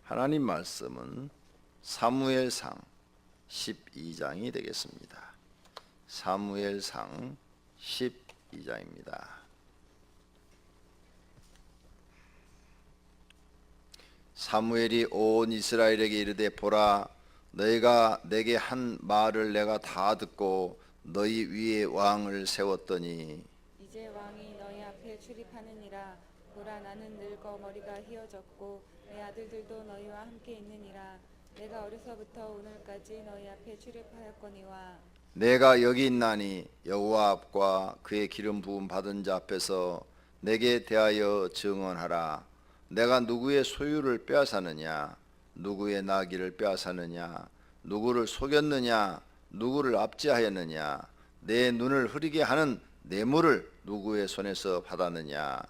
하나님 말씀은 사무엘상 12장이 되겠습니다. 사무엘상 12장입니다. 사무엘이 온 이스라엘에게 이르되 보라, 너희가 내게 한 말을 내가 다 듣고 너희 위에 왕을 세웠더니 이제 왕이 너희 앞에 출입하느니라. 보라, 나는 늙어 머리가 휘어졌고 내 아들들도 너희와 함께 있느니라. 내가 어려서부터 오늘까지 너희 앞에 출입하였거니와 내가 여기 있나니 여호와 앞과 그의 기름 부음 받은 자 앞에서 내게 대하여 증언하라. 내가 누구의 소유를 빼앗았느냐, 누구의 나귀를 빼앗았느냐, 누구를 속였느냐, 누구를 압제하였느냐, 내 눈을 흐리게 하는 뇌물을 누구의 손에서 받았느냐.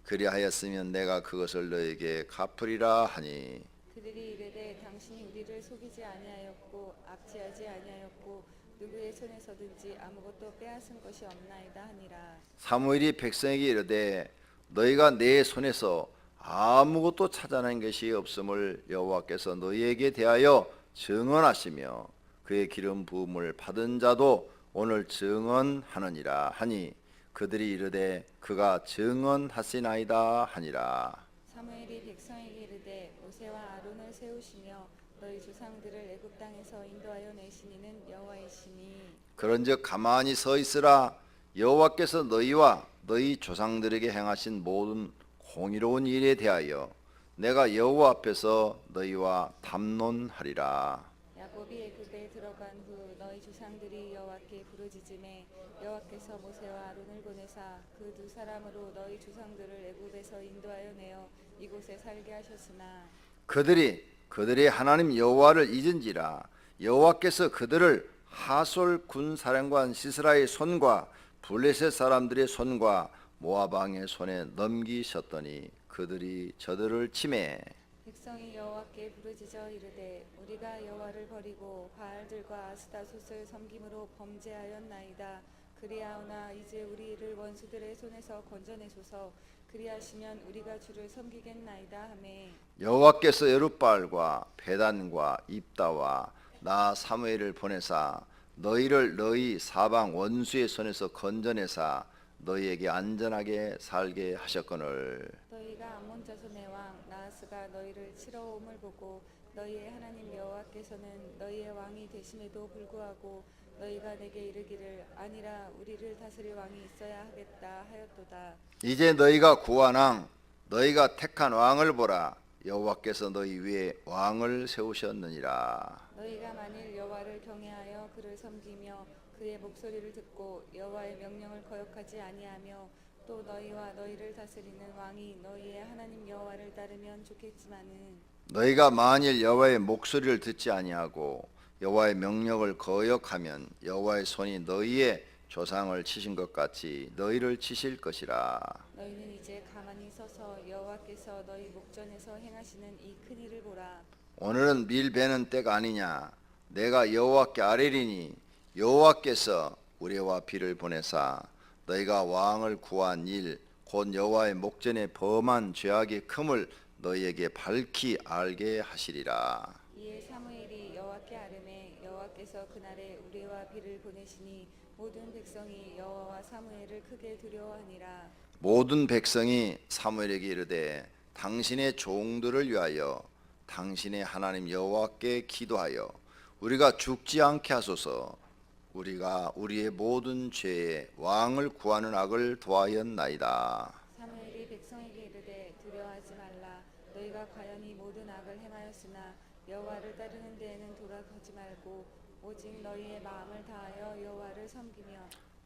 그리하였으면 내가 그것을 너에게 갚으리라 하니 그들이 이르되 당신이 우리를 속이지 아니하였고 압제하지 아니하였고 누구의 손에서든지 아무것도 빼앗은 것이 없나이다 하니라. 사무엘이 백성에게 이르되 너희가 내 손에서 아무것도 찾아낸 것이 없음을 여호와께서 너희에게 대하여 증언하시며 그의 기름 부음을 받은 자도 오늘 증언하느니라 하니 그들이 이르되 그가 증언하시나이다 하니라. 사무엘이 백성에게 이르되 모세와 아론을 세우시며 너희 조상들을 애굽 땅에서 인도하여 내신 이는 여호와이시니 그런즉 가만히 서 있으라. 여호와께서 너희와 너희 조상들에게 행하신 모든 공의로운 일에 대하여 내가 여호와 앞에서 너희와 담론하리라. 야곱이 애굽에 들어간 후 너희 조상들이 여호와께 부르짖음에 여호와께서 모세와 아론을 보내사 그 두 사람으로 너희 조상들을 애굽에서 인도하여 내어 이곳에 살게 하셨으나 그들의 하나님 여호와를 잊은지라 여호와께서 그들을 하솔 군 사령관 시스라의 손과 블레셋 사람들의 손과 모압 왕의 손에 넘기셨더니 그들이 저들을 치매 백성이 여호와께 부르짖어 이르되 우리가 여호와를 버리고 바알들과 아스타솥을 섬김으로 범죄하였나이다. 그리하오나 이제 우리를 원수들의 손에서 건져내소서. 그리하시면 우리가 주를 섬기겠나이다 하매 여호와께서 여룻바알과 베단과 입다와 나 사무엘을 보내사 너희를 너희 사방 원수의 손에서 건져내사 너희에게 안전하게 살게 하셨거늘 너희가 암몬 자손의 왕 나하스가 너희를 치러옴을 보고 너희의 하나님 여호와께서는 너희의 왕이 되심에도 불구하고 너희가 내게 이르기를 아니라 우리를 다스릴 왕이 있어야 하겠다 하였도다. 이제 너희가 구한 왕 너희가 택한 왕을 보라. 여호와께서 너희 위에 왕을 세우셨느니라. 너희가 만일 여호와를 경외하여 그를 섬기며 그의 목소리를 듣고 여호와의 명령을 거역하지 아니하며 또 너희와 너희를 다스리는 왕이 너희의 하나님 여호와를 따르면 좋겠지만은 너희가 만일 여호와의 목소리를 듣지 아니하고 여호와의 명령을 거역하면 여호와의 손이 너희의 조상을 치신 것 같이 너희를 치실 것이라. 너희는 이제 가만히 서서 여호와께서 너희 목전에서 행하시는 이 큰 일을 보라. 오늘은 밀 베는 때가 아니냐. 내가 여호와께 아뢰리니 여호와께서 우레와 비를 보내사 너희가 왕을 구한 일 곧 여호와의 목전에 범한 죄악의 큼을 너희에게 밝히 알게 하시리라. 이에 사무엘이 여호와께 아뢰매 여호와께서 그날에 우레와 비를 보내시니 모든 백성이 여호와와 사무엘을 크게 두려워하니라. 모든 백성이 사무엘에게 이르되 당신의 종들을 위하여 당신의 하나님 여호와께 기도하여 우리가 죽지 않게 하소서. 우리가 우리의 모든 죄에 왕을 구하는 악을 도하였나이다. 사무엘이 백성에게 이르되 두려워하지 말라. 너희가 과연 이 모든 악을 행하였으나 여호와를 따르는 데에는 돌아가지 말고 오직 너희의 마음을 다하여 여호와를 섬기며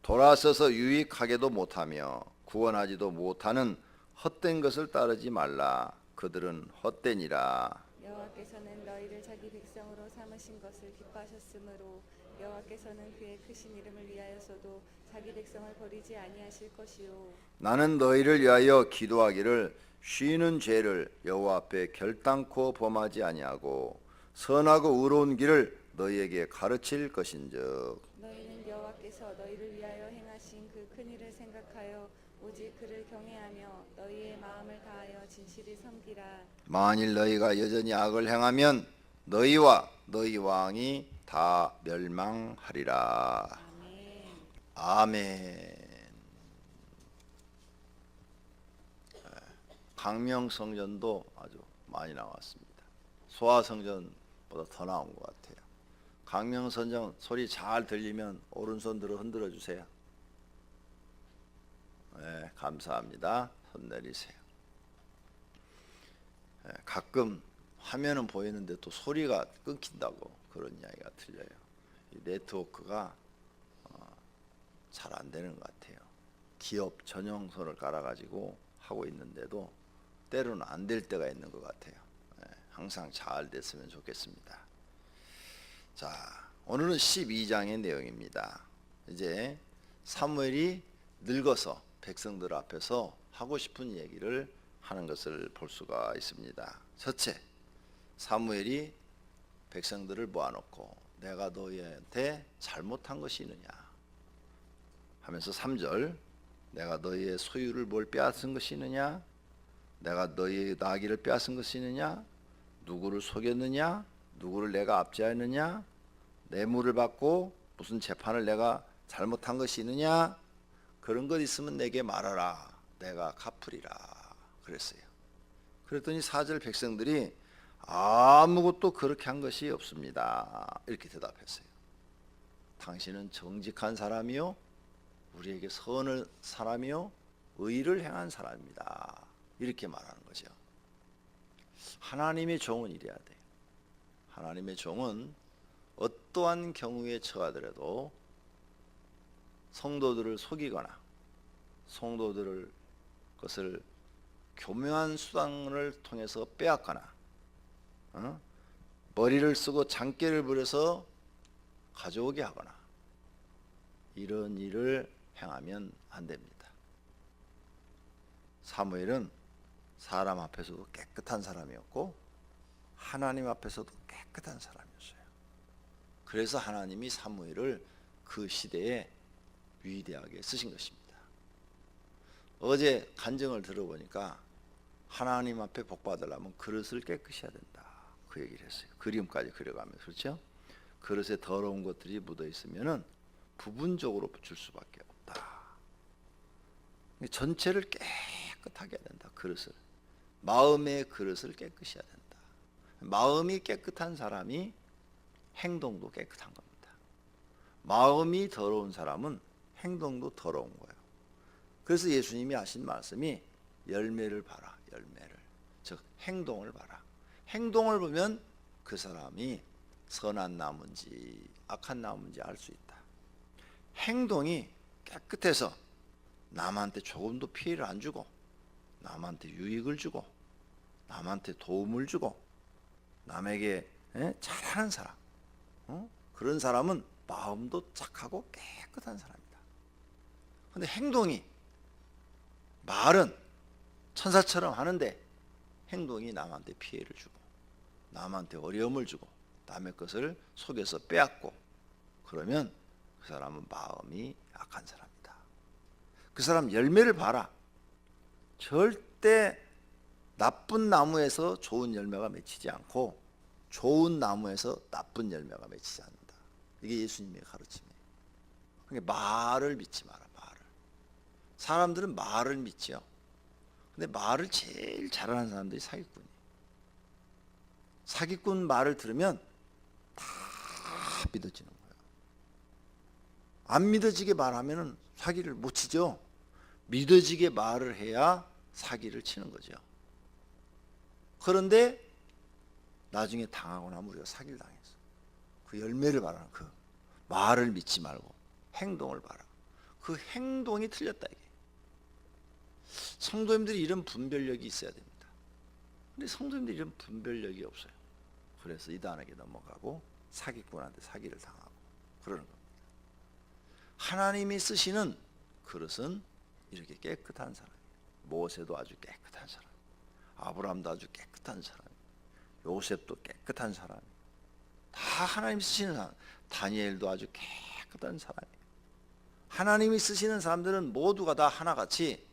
돌아서서 유익하게도 못하며 구원하지도 못하는 헛된 것을 따르지 말라. 그들은 헛되니라. 여호와께서는 너희를 자기 백성으로 삼으신 것을 기뻐하셨으므로 여호와께서는 그의 크신 이름을 위하여서도 자기 백성을 버리지 아니하실 것이요 나는 너희를 위하여 기도하기를 쉬는 죄를 여호와 앞에 결단코 범하지 아니하고 선하고 의로운 길을 너희에게 가르칠 것인즉 너희는 여호와께서 너희를 위하여 행하신 그 큰 일을 생각하여 오직 그를 경외하며 너희의 마음을 다하여 진실이 섬기라. 만일 너희가 여전히 악을 행하면 너희와 너희 왕이 다 멸망하리라. 아멘. 아멘. 강명성전도 아주 많이 나왔습니다. 소아성전보다 더 나온 것 같아요. 강명성전 소리 잘 들리면 오른손 들어 흔들어 주세요. 네, 감사합니다. 손 내리세요. 네, 가끔 화면은 보이는데 또 소리가 끊긴다고 그런 이야기가 들려요. 이 네트워크가 잘 안 되는 것 같아요. 기업 전용선을 깔아가지고 하고 있는데도 때로는 안 될 때가 있는 것 같아요. 항상 잘 됐으면 좋겠습니다. 자, 오늘은 12장의 내용입니다. 이제 사무엘이 늙어서 백성들 앞에서 하고 싶은 얘기를 하는 것을 볼 수가 있습니다. 첫째, 사무엘이 백성들을 모아놓고 내가 너희한테 잘못한 것이 있느냐 하면서 3절, 내가 너희의 소유를 뭘 빼앗은 것이 있느냐, 내가 너희의 나귀를 빼앗은 것이 있느냐, 누구를 속였느냐, 누구를 내가 압제하였느냐, 뇌물을 받고 무슨 재판을 내가 잘못한 것이 있느냐, 그런 것 있으면 내게 말하라, 내가 갚으리라 그랬어요. 그랬더니 4절 백성들이 아무것도 그렇게 한 것이 없습니다 이렇게 대답했어요. 당신은 정직한 사람이요, 우리에게 선을 사람이요, 의를 행한 사람입니다 이렇게 말하는 거죠. 하나님의 종은 이래야 돼요. 하나님의 종은 어떠한 경우에 처하더라도 성도들을 속이거나 성도들을 것을 교묘한 수단을 통해서 빼앗거나 머리를 쓰고 장깨를 부려서 가져오게 하거나 이런 일을 행하면 안 됩니다. 사무엘은 사람 앞에서도 깨끗한 사람이었고 하나님 앞에서도 깨끗한 사람이었어요. 그래서 하나님이 사무엘을 그 시대에 위대하게 쓰신 것입니다. 어제 간증을 들어보니까 하나님 앞에 복 받으려면 그릇을 깨끗이 해야 된다 그 얘기를 했어요. 그림까지 그려가면서. 그렇죠? 그릇에 더러운 것들이 묻어 있으면은 부분적으로 줄 수밖에 없다. 전체를 깨끗하게 해야 된다. 그릇을, 마음의 그릇을 깨끗이 해야 된다. 마음이 깨끗한 사람이 행동도 깨끗한 겁니다. 마음이 더러운 사람은 행동도 더러운 거예요. 그래서 예수님이 하신 말씀이 열매를 봐라, 열매를. 즉 행동을 봐라. 행동을 보면 그 사람이 선한 나무인지 악한 나무인지 알 수 있다. 행동이 깨끗해서 남한테 조금도 피해를 안 주고 남한테 유익을 주고 남한테 도움을 주고 남에게 잘하는 사람, 그런 사람은 마음도 착하고 깨끗한 사람이다. 그런데 행동이, 말은 천사처럼 하는데 행동이 남한테 피해를 주고 남한테 어려움을 주고 남의 것을 속여서 빼앗고 그러면 그 사람은 마음이 악한 사람이다. 그 사람 열매를 봐라. 절대 나쁜 나무에서 좋은 열매가 맺히지 않고 좋은 나무에서 나쁜 열매가 맺히지 않는다. 이게 예수님의 가르침이에요. 그러니까 말을 믿지 마라. 말을. 사람들은 말을 믿지요. 근데 말을 제일 잘하는 사람들이 사기꾼이에요. 사기꾼 말을 들으면 다 믿어지는 거예요. 안 믿어지게 말하면 사기를 못 치죠. 믿어지게 말을 해야 사기를 치는 거죠. 그런데 나중에 당하고 나면 우리가 사기를 당했어. 그 열매를 봐라. 그 말을 믿지 말고 행동을 봐라. 그 행동이 틀렸다 이게. 성도님들이 이런 분별력이 있어야 됩니다. 근데 성도님들이 이런 분별력이 없어요. 그래서 이단에게 넘어가고 사기꾼한테 사기를 당하고 그러는 겁니다. 하나님이 쓰시는 그릇은 이렇게 깨끗한 사람이에요. 모세도 아주 깨끗한 사람, 아브라함도 아주 깨끗한 사람, 요셉도 깨끗한 사람, 다 하나님이 쓰시는 사람. 다니엘도 아주 깨끗한 사람이에요. 하나님이 쓰시는 사람들은 모두가 다 하나같이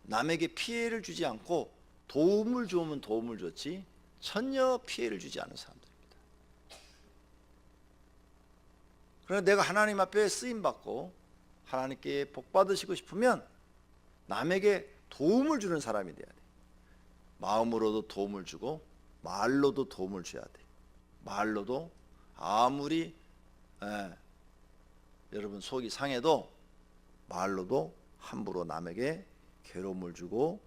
남에게 피해를 주지 않고 도움을 주면 도움을 줬지 전혀 피해를 주지 않은 사람들입니다. 그러나 내가 하나님 앞에 쓰임받고 하나님께 복 받으시고 싶으면 남에게 도움을 주는 사람이 돼야 돼. 마음으로도 도움을 주고 말로도 도움을 줘야 돼. 말로도 아무리 여러분 속이 상해도 말로도 함부로 남에게 괴로움을 주고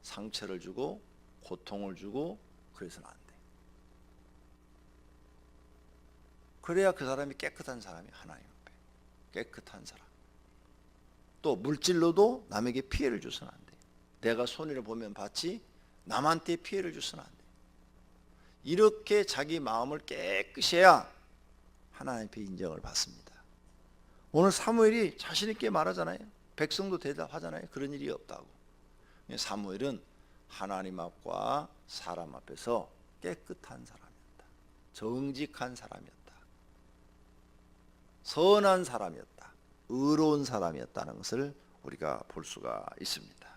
상처를 주고 고통을 주고 그래서는 안 돼. 그래야 그 사람이 깨끗한 사람이 하나님 앞에 깨끗한 사람. 또 물질로도 남에게 피해를 줘서는 안 돼. 내가 손해를 보면 받지 남한테 피해를 줘서는 안 돼. 이렇게 자기 마음을 깨끗이 해야 하나님 앞에 인정을 받습니다. 오늘 사무엘이 자신 있게 말하잖아요. 백성도 대답하잖아요. 그런 일이 없다고. 사무엘은 하나님 앞과 사람 앞에서 깨끗한 사람이었다. 정직한 사람이었다. 선한 사람이었다. 의로운 사람이었다는 것을 우리가 볼 수가 있습니다.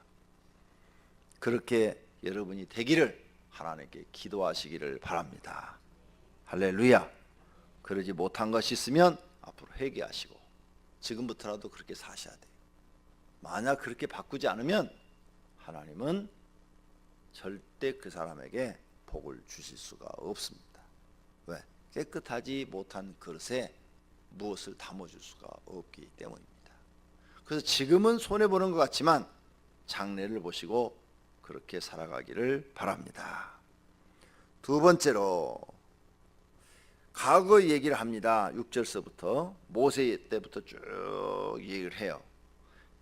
그렇게 여러분이 되기를 하나님께 기도하시기를 바랍니다. 할렐루야. 그러지 못한 것이 있으면 앞으로 회개하시고 지금부터라도 그렇게 사셔야 돼요. 만약 그렇게 바꾸지 않으면 하나님은 절대 그 사람에게 복을 주실 수가 없습니다. 왜? 깨끗하지 못한 그릇에 무엇을 담아줄 수가 없기 때문입니다. 그래서 지금은 손해보는 것 같지만 장래를 보시고 그렇게 살아가기를 바랍니다. 두 번째로 과거 얘기를 합니다. 6절서부터 모세 때부터 쭉 얘기를 해요.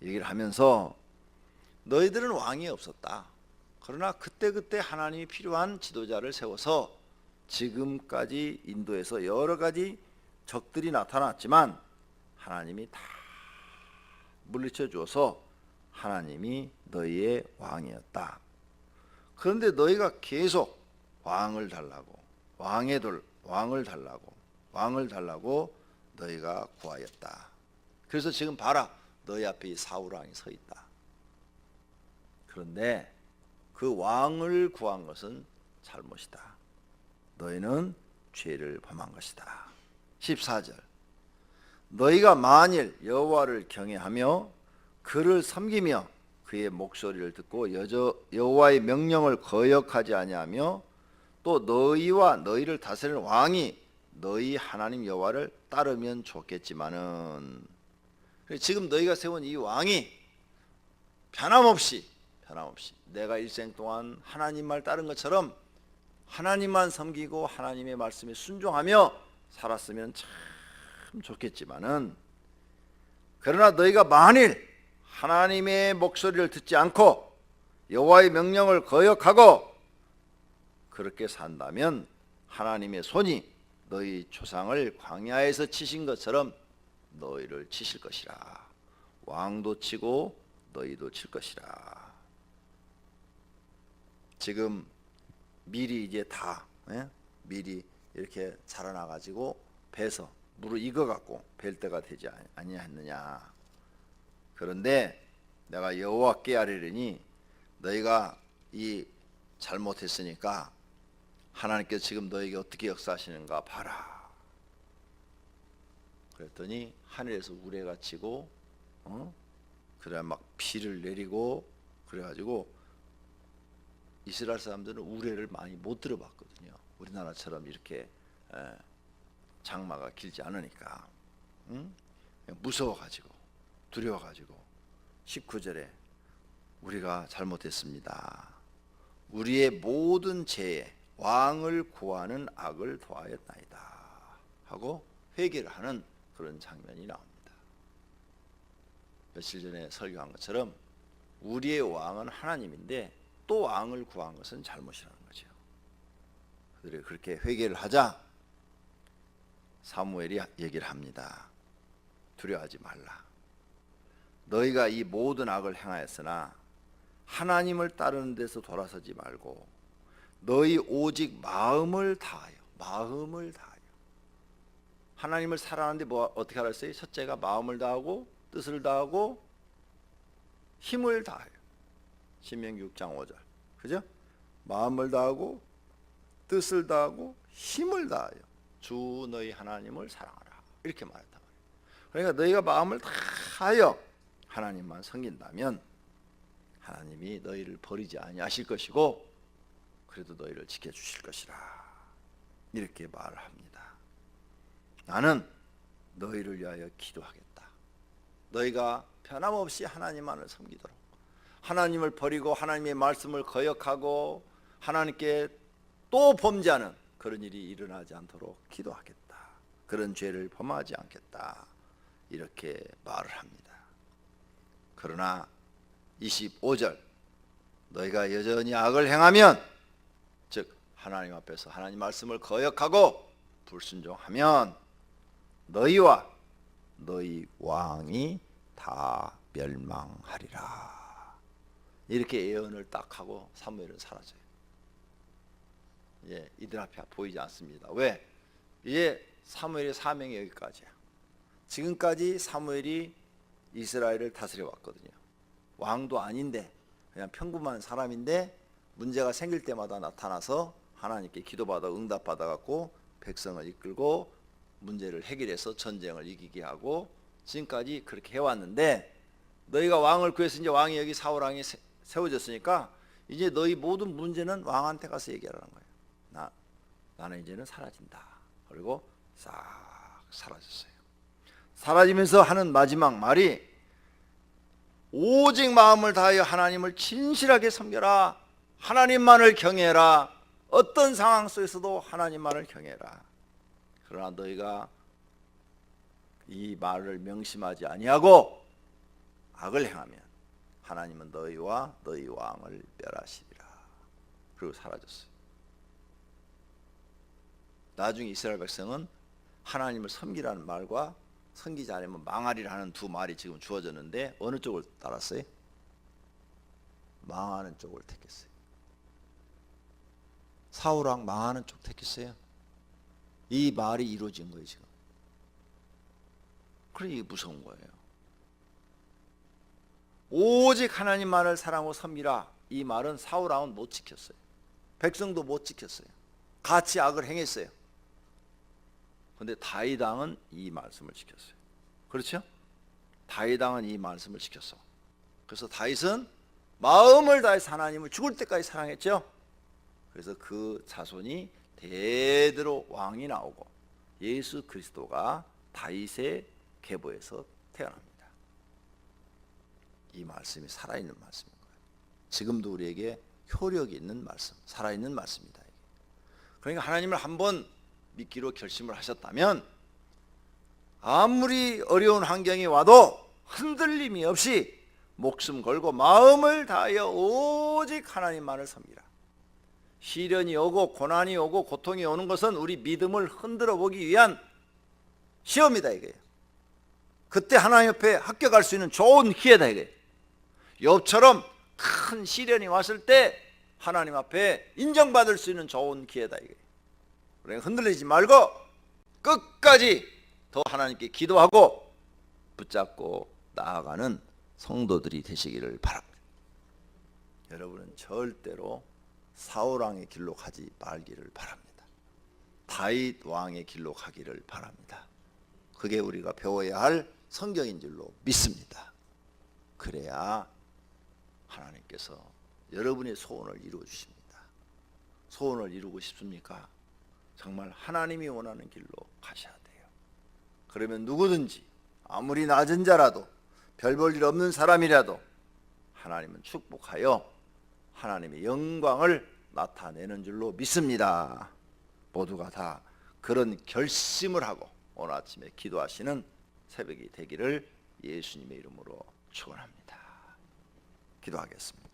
얘기를 하면서 너희들은 왕이 없었다. 그러나 그때그때 하나님이 필요한 지도자를 세워서 지금까지 인도에서 여러 가지 적들이 나타났지만 하나님이 다 물리쳐 주어서 하나님이 너희의 왕이었다. 그런데 너희가 계속 왕을 달라고 왕을 달라고 너희가 구하였다. 그래서 지금 봐라. 너희 앞에 이 사울 왕이 서 있다. 그런데 그 왕을 구한 것은 잘못이다. 너희는 죄를 범한 것이다. 14절 너희가 만일 여호와를 경외하며 그를 섬기며 그의 목소리를 듣고 여호와의 명령을 거역하지 아니하며 또 너희와 너희를 다스리는 왕이 너희 하나님 여호와를 따르면 좋겠지만은 지금 너희가 세운 이 왕이 변함없이 내가 일생 동안 하나님 말 따른 것처럼 하나님만 섬기고 하나님의 말씀에 순종하며 살았으면 참 좋겠지만은 그러나 너희가 만일 하나님의 목소리를 듣지 않고 여호와의 명령을 거역하고 그렇게 산다면 하나님의 손이 너희 조상을 광야에서 치신 것처럼 너희를 치실 것이라. 왕도 치고 너희도 칠 것이라. 지금 밀이 이제 다 밀이 이렇게 자라나가지고 배서 물을 익어갖고 벨 때가 되지 아니하였느냐. 그런데 내가 여호와께 아뢰리니 너희가 이 잘못했으니까 하나님께서 지금 너에게 어떻게 역사하시는가 봐라. 그랬더니 하늘에서 우레가 치고 그래 막 비를 내리고 그래가지고 이스라엘 사람들은 우레를 많이 못 들어봤거든요. 우리나라처럼 이렇게 장마가 길지 않으니까 무서워가지고 두려워가지고 19절에 우리가 잘못했습니다. 우리의 모든 죄에 왕을 구하는 악을 더하였나이다 하고 회개를 하는 그런 장면이 나옵니다. 며칠 전에 설교한 것처럼 우리의 왕은 하나님인데 또 왕을 구한 것은 잘못이라는 거죠. 그들이 그렇게 회개를 하자 사무엘이 얘기를 합니다. 두려워하지 말라. 너희가 이 모든 악을 행하였으나 하나님을 따르는 데서 돌아서지 말고 너희 오직 마음을 다하여 하나님을 사랑하는데 어떻게 알았어요? 첫째가 마음을 다하고 뜻을 다하고 힘을 다하여 신명기 6장 5절. 그죠? 마음을 다하고 뜻을 다하고 힘을 다하여 주 너희 하나님을 사랑하라. 이렇게 말했단 말이에요. 그러니까 너희가 마음을 다하여 하나님만 섬긴다면 하나님이 너희를 버리지 아니하실 것이고 그래도 너희를 지켜주실 것이라. 이렇게 말을 합니다. 나는 너희를 위하여 기도하겠다. 너희가 변함없이 하나님만을 섬기도록, 하나님을 버리고 하나님의 말씀을 거역하고 하나님께 또 범죄하는 그런 일이 일어나지 않도록 기도하겠다. 그런 죄를 범하지 않겠다. 이렇게 말을 합니다. 그러나 25절, 너희가 여전히 악을 행하면, 즉 하나님 앞에서 하나님 말씀을 거역하고 불순종하면 너희와 너희 왕이 다 멸망하리라. 이렇게 예언을 딱 하고 사무엘은 사라져요. 예, 이들 앞에 보이지 않습니다. 왜? 이제 사무엘의 사명이 여기까지야. 지금까지 사무엘이 이스라엘을 다스려 왔거든요. 왕도 아닌데 그냥 평범한 사람인데 문제가 생길 때마다 나타나서 하나님께 기도받아 응답받아 갖고 백성을 이끌고 문제를 해결해서 전쟁을 이기게 하고 지금까지 그렇게 해왔는데, 너희가 왕을 구해서 이제 왕이 여기 사울 왕이 세워졌으니까 이제 너희 모든 문제는 왕한테 가서 얘기하라는 거예요. 나는 이제는 사라진다. 그리고 싹 사라졌어요. 사라지면서 하는 마지막 말이 오직 마음을 다하여 하나님을 진실하게 섬겨라. 하나님만을 경외해라. 어떤 상황 속에서도 하나님만을 경외해라. 그러나 너희가 이 말을 명심하지 아니하고 악을 행하면 하나님은 너희와 너희 왕을 멸하시리라. 그리고 사라졌어요. 나중에 이스라엘 백성은 하나님을 섬기라는 말과 섬기지 않으면 망하리라 하는 두 말이 지금 주어졌는데 어느 쪽을 따랐어요? 망하는 쪽을 택했어요. 사울왕 망하는 쪽 택했어요. 이 말이 이루어진 거예요 지금. 그러니 이게 무서운 거예요. 오직 하나님만을 사랑하고 섬기라. 이 말은 사울왕은 못 지켰어요. 백성도 못 지켰어요. 같이 악을 행했어요. 그런데 다윗 왕은 이 말씀을 지켰어요. 그렇죠? 다윗 왕은 이 말씀을 지켰어. 그래서 다윗은 마음을 다해서 하나님을 죽을 때까지 사랑했죠. 그래서 그 자손이 대대로 왕이 나오고 예수 그리스도가 다윗의 계보에서 태어납니다. 이 말씀이 살아있는 말씀인 거예요. 지금도 우리에게 효력이 있는 말씀, 살아있는 말씀이다. 그러니까 하나님을 한번 믿기로 결심을 하셨다면 아무리 어려운 환경이 와도 흔들림이 없이 목숨 걸고 마음을 다하여 오직 하나님만을 섬기라. 시련이 오고 고난이 오고 고통이 오는 것은 우리 믿음을 흔들어 보기 위한 시험이다 이거예요. 그때 하나님 옆에 합격할 수 있는 좋은 기회다 이거예요. 욥처럼 큰 시련이 왔을 때 하나님 앞에 인정받을 수 있는 좋은 기회다 이거예요. 그러니까 흔들리지 말고 끝까지 더 하나님께 기도하고 붙잡고 나아가는 성도들이 되시기를 바랍니다. 여러분은 절대로 사울 왕의 길로 가지 말기를 바랍니다. 다윗 왕의 길로 가기를 바랍니다. 그게 우리가 배워야 할 성경인 줄로 믿습니다. 그래야 하나님께서 여러분의 소원을 이루어 주십니다. 소원을 이루고 싶습니까? 정말 하나님이 원하는 길로 가셔야 돼요. 그러면 누구든지 아무리 낮은 자라도 별 볼 일 없는 사람이라도 하나님은 축복하여 하나님의 영광을 나타내는 줄로 믿습니다. 모두가 다 그런 결심을 하고 오늘 아침에 기도하시는 새벽이 되기를 예수님의 이름으로 축원합니다. 기도하겠습니다.